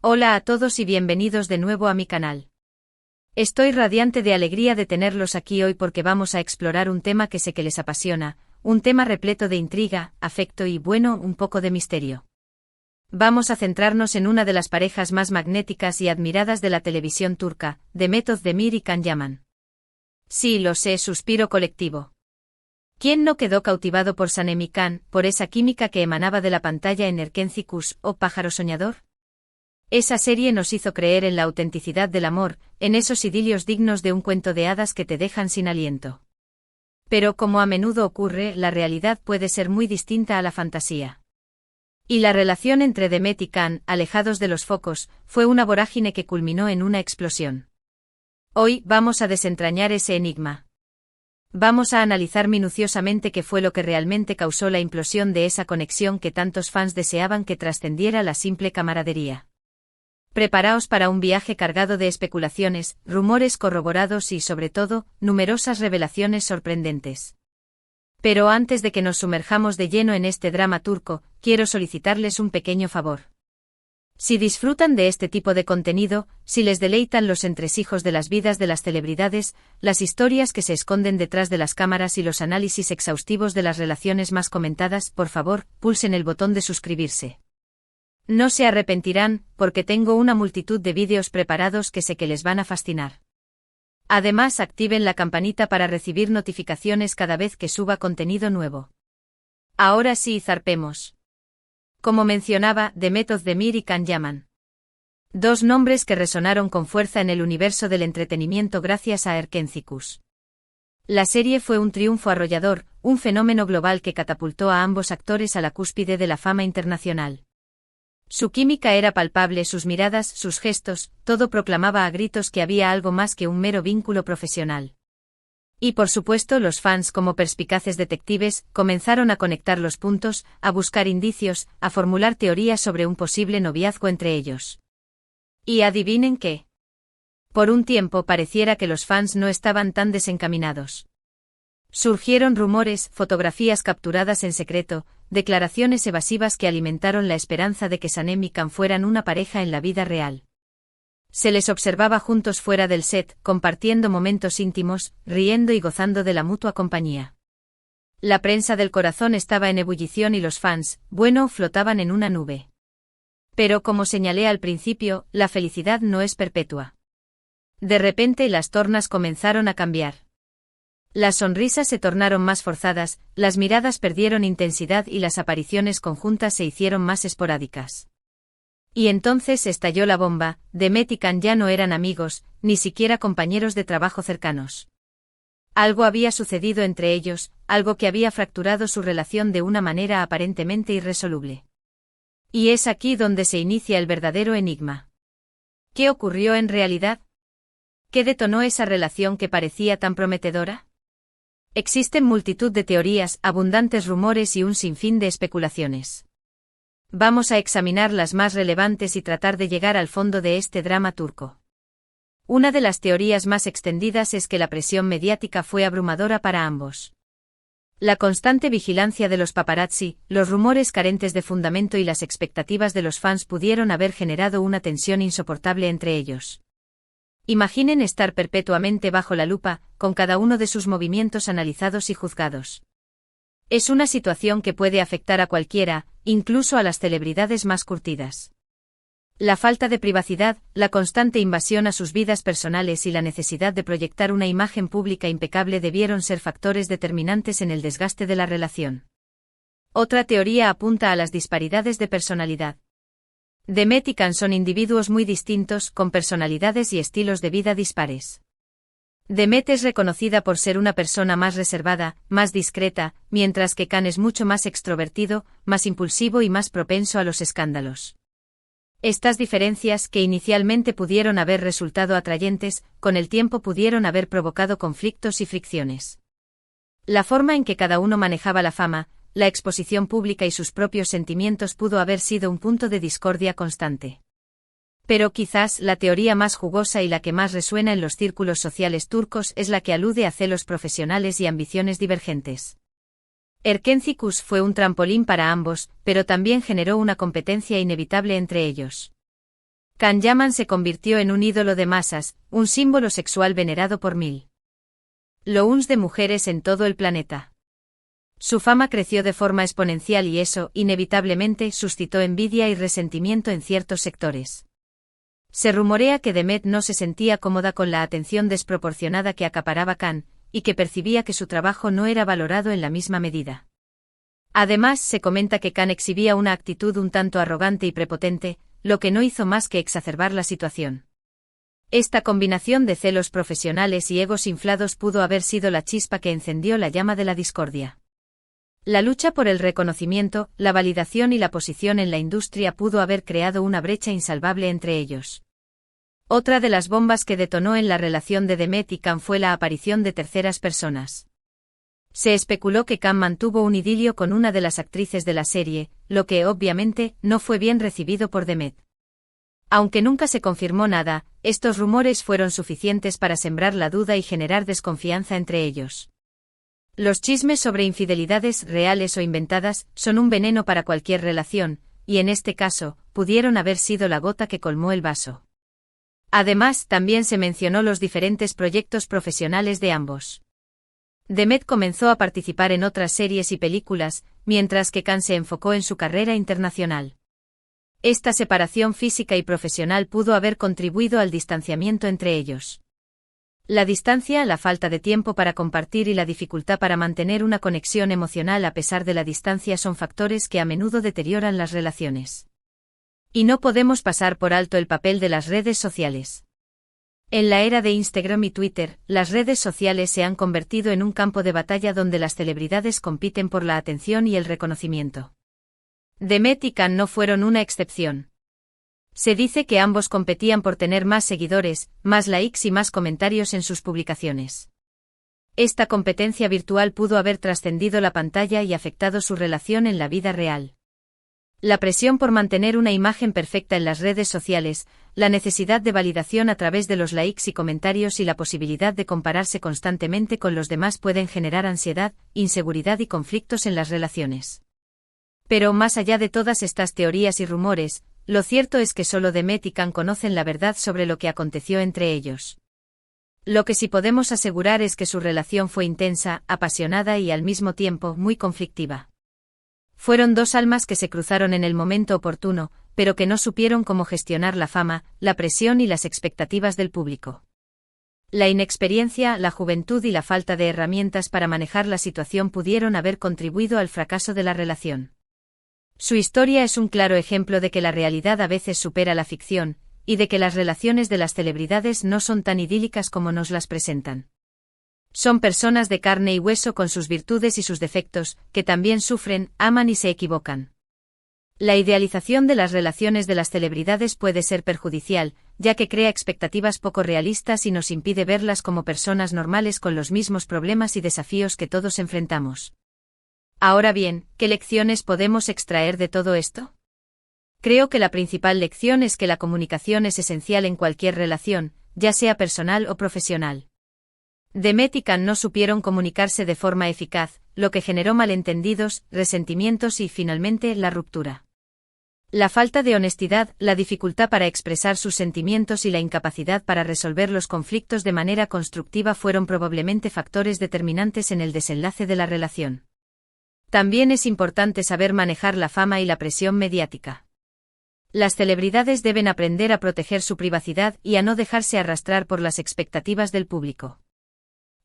Hola a todos y bienvenidos de nuevo a mi canal. Estoy radiante de alegría de tenerlos aquí hoy porque vamos a explorar un tema que sé que les apasiona, un tema repleto de intriga, afecto y, bueno, un poco de misterio. Vamos a centrarnos en una de las parejas más magnéticas y admiradas de la televisión turca, Demet Özdemir y Can Yaman. Sí, lo sé, suspiro colectivo. ¿Quién no quedó cautivado por Sanem y Can, por esa química que emanaba de la pantalla en Erkenci Kuş, pájaro soñador? Esa serie nos hizo creer en la autenticidad del amor, en esos idilios dignos de un cuento de hadas que te dejan sin aliento. Pero como a menudo ocurre, la realidad puede ser muy distinta a la fantasía. Y la relación entre Demet y Can, alejados de los focos, fue una vorágine que culminó en una explosión. Hoy vamos a desentrañar ese enigma. Vamos a analizar minuciosamente qué fue lo que realmente causó la implosión de esa conexión que tantos fans deseaban que trascendiera la simple camaradería. Preparaos para un viaje cargado de especulaciones, rumores corroborados y, sobre todo, numerosas revelaciones sorprendentes. Pero antes de que nos sumerjamos de lleno en este drama turco, quiero solicitarles un pequeño favor. Si disfrutan de este tipo de contenido, si les deleitan los entresijos de las vidas de las celebridades, las historias que se esconden detrás de las cámaras y los análisis exhaustivos de las relaciones más comentadas, por favor, pulsen el botón de suscribirse. No se arrepentirán, porque tengo una multitud de vídeos preparados que sé que les van a fascinar. Además, activen la campanita para recibir notificaciones cada vez que suba contenido nuevo. Ahora sí, zarpemos. Como mencionaba, Demet Özdemir y Can Yaman. Dos nombres que resonaron con fuerza en el universo del entretenimiento gracias a Erkenci Kuş. La serie fue un triunfo arrollador, un fenómeno global que catapultó a ambos actores a la cúspide de la fama internacional. Su química era palpable, sus miradas, sus gestos, todo proclamaba a gritos que había algo más que un mero vínculo profesional. Y por supuesto los fans, como perspicaces detectives, comenzaron a conectar los puntos, a buscar indicios, a formular teorías sobre un posible noviazgo entre ellos. Y adivinen qué. Por un tiempo pareciera que los fans no estaban tan desencaminados. Surgieron rumores, fotografías capturadas en secreto, declaraciones evasivas que alimentaron la esperanza de que Sanem y Can fueran una pareja en la vida real. Se les observaba juntos fuera del set, compartiendo momentos íntimos, riendo y gozando de la mutua compañía. La prensa del corazón estaba en ebullición y los fans, bueno, flotaban en una nube. Pero como señalé al principio, la felicidad no es perpetua. De repente las tornas comenzaron a cambiar. Las sonrisas se tornaron más forzadas, las miradas perdieron intensidad y las apariciones conjuntas se hicieron más esporádicas. Y entonces estalló la bomba, Demet y Can ya no eran amigos, ni siquiera compañeros de trabajo cercanos. Algo había sucedido entre ellos, algo que había fracturado su relación de una manera aparentemente irresoluble. Y es aquí donde se inicia el verdadero enigma. ¿Qué ocurrió en realidad? ¿Qué detonó esa relación que parecía tan prometedora? Existen multitud de teorías, abundantes rumores y un sinfín de especulaciones. Vamos a examinar las más relevantes y tratar de llegar al fondo de este drama turco. Una de las teorías más extendidas es que la presión mediática fue abrumadora para ambos. La constante vigilancia de los paparazzi, los rumores carentes de fundamento y las expectativas de los fans pudieron haber generado una tensión insoportable entre ellos. Imaginen estar perpetuamente bajo la lupa, con cada uno de sus movimientos analizados y juzgados. Es una situación que puede afectar a cualquiera, incluso a las celebridades más curtidas. La falta de privacidad, la constante invasión a sus vidas personales y la necesidad de proyectar una imagen pública impecable debieron ser factores determinantes en el desgaste de la relación. Otra teoría apunta a las disparidades de personalidad. Demet y Can son individuos muy distintos, con personalidades y estilos de vida dispares. Demet es reconocida por ser una persona más reservada, más discreta, mientras que Can es mucho más extrovertido, más impulsivo y más propenso a los escándalos. Estas diferencias, que inicialmente pudieron haber resultado atrayentes, con el tiempo pudieron haber provocado conflictos y fricciones. La forma en que cada uno manejaba la fama, la exposición pública y sus propios sentimientos pudo haber sido un punto de discordia constante. Pero quizás la teoría más jugosa y la que más resuena en los círculos sociales turcos es la que alude a celos profesionales y ambiciones divergentes. Erkenci Kuş fue un trampolín para ambos, pero también generó una competencia inevitable entre ellos. Can Yaman se convirtió en un ídolo de masas, un símbolo sexual venerado por millones de mujeres en todo el planeta. Su fama creció de forma exponencial y eso, inevitablemente, suscitó envidia y resentimiento en ciertos sectores. Se rumorea que Demet no se sentía cómoda con la atención desproporcionada que acaparaba Can, y que percibía que su trabajo no era valorado en la misma medida. Además, se comenta que Can exhibía una actitud un tanto arrogante y prepotente, lo que no hizo más que exacerbar la situación. Esta combinación de celos profesionales y egos inflados pudo haber sido la chispa que encendió la llama de la discordia. La lucha por el reconocimiento, la validación y la posición en la industria pudo haber creado una brecha insalvable entre ellos. Otra de las bombas que detonó en la relación de Demet y Can fue la aparición de terceras personas. Se especuló que Can mantuvo un idilio con una de las actrices de la serie, lo que, obviamente, no fue bien recibido por Demet. Aunque nunca se confirmó nada, estos rumores fueron suficientes para sembrar la duda y generar desconfianza entre ellos. Los chismes sobre infidelidades reales o inventadas son un veneno para cualquier relación, y en este caso, pudieron haber sido la gota que colmó el vaso. Además, también se mencionó los diferentes proyectos profesionales de ambos. Demet comenzó a participar en otras series y películas, mientras que Can se enfocó en su carrera internacional. Esta separación física y profesional pudo haber contribuido al distanciamiento entre ellos. La distancia, la falta de tiempo para compartir y la dificultad para mantener una conexión emocional a pesar de la distancia son factores que a menudo deterioran las relaciones. Y no podemos pasar por alto el papel de las redes sociales. En la era de Instagram y Twitter, las redes sociales se han convertido en un campo de batalla donde las celebridades compiten por la atención y el reconocimiento. Demet y Can no fueron una excepción. Se dice que ambos competían por tener más seguidores, más likes y más comentarios en sus publicaciones. Esta competencia virtual pudo haber trascendido la pantalla y afectado su relación en la vida real. La presión por mantener una imagen perfecta en las redes sociales, la necesidad de validación a través de los likes y comentarios y la posibilidad de compararse constantemente con los demás pueden generar ansiedad, inseguridad y conflictos en las relaciones. Pero más allá de todas estas teorías y rumores, lo cierto es que solo Demet y Can conocen la verdad sobre lo que aconteció entre ellos. Lo que sí podemos asegurar es que su relación fue intensa, apasionada y al mismo tiempo muy conflictiva. Fueron dos almas que se cruzaron en el momento oportuno, pero que no supieron cómo gestionar la fama, la presión y las expectativas del público. La inexperiencia, la juventud y la falta de herramientas para manejar la situación pudieron haber contribuido al fracaso de la relación. Su historia es un claro ejemplo de que la realidad a veces supera la ficción, y de que las relaciones de las celebridades no son tan idílicas como nos las presentan. Son personas de carne y hueso con sus virtudes y sus defectos, que también sufren, aman y se equivocan. La idealización de las relaciones de las celebridades puede ser perjudicial, ya que crea expectativas poco realistas y nos impide verlas como personas normales con los mismos problemas y desafíos que todos enfrentamos. Ahora bien, ¿qué lecciones podemos extraer de todo esto? Creo que la principal lección es que la comunicación es esencial en cualquier relación, ya sea personal o profesional. Demet y Can no supieron comunicarse de forma eficaz, lo que generó malentendidos, resentimientos y, finalmente, la ruptura. La falta de honestidad, la dificultad para expresar sus sentimientos y la incapacidad para resolver los conflictos de manera constructiva fueron probablemente factores determinantes en el desenlace de la relación. También es importante saber manejar la fama y la presión mediática. Las celebridades deben aprender a proteger su privacidad y a no dejarse arrastrar por las expectativas del público.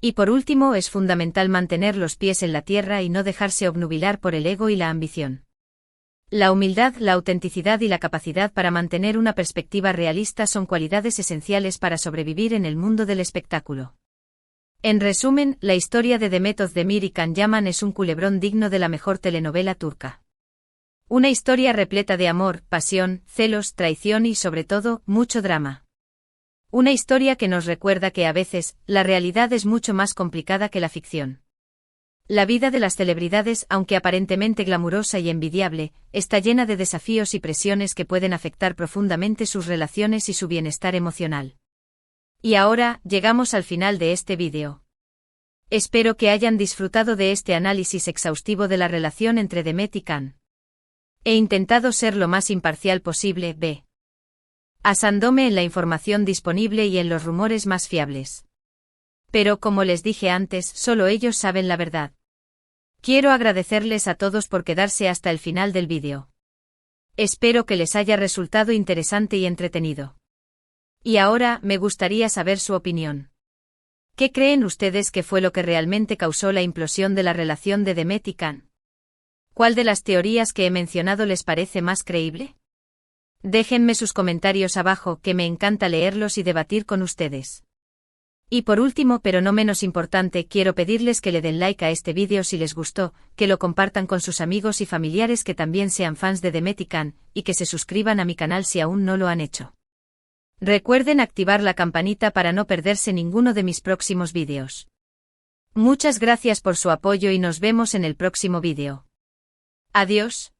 Y por último, es fundamental mantener los pies en la tierra y no dejarse obnubilar por el ego y la ambición. La humildad, la autenticidad y la capacidad para mantener una perspectiva realista son cualidades esenciales para sobrevivir en el mundo del espectáculo. En resumen, la historia de Demet Özdemir y Can Yaman es un culebrón digno de la mejor telenovela turca. Una historia repleta de amor, pasión, celos, traición y, sobre todo, mucho drama. Una historia que nos recuerda que a veces, la realidad es mucho más complicada que la ficción. La vida de las celebridades, aunque aparentemente glamurosa y envidiable, está llena de desafíos y presiones que pueden afectar profundamente sus relaciones y su bienestar emocional. Y ahora, llegamos al final de este vídeo. Espero que hayan disfrutado de este análisis exhaustivo de la relación entre Demet y Can. He intentado ser lo más imparcial posible, basándome en la información disponible y en los rumores más fiables. Pero como les dije antes, solo ellos saben la verdad. Quiero agradecerles a todos por quedarse hasta el final del vídeo. Espero que les haya resultado interesante y entretenido. Y ahora, me gustaría saber su opinión. ¿Qué creen ustedes que fue lo que realmente causó la implosión de la relación de Demet y Can? ¿Cuál de las teorías que he mencionado les parece más creíble? Déjenme sus comentarios abajo, que me encanta leerlos y debatir con ustedes. Y por último, pero no menos importante, quiero pedirles que le den like a este vídeo si les gustó, que lo compartan con sus amigos y familiares que también sean fans de Demet y Can, y que se suscriban a mi canal si aún no lo han hecho. Recuerden activar la campanita para no perderse ninguno de mis próximos vídeos. Muchas gracias por su apoyo y nos vemos en el próximo vídeo. Adiós.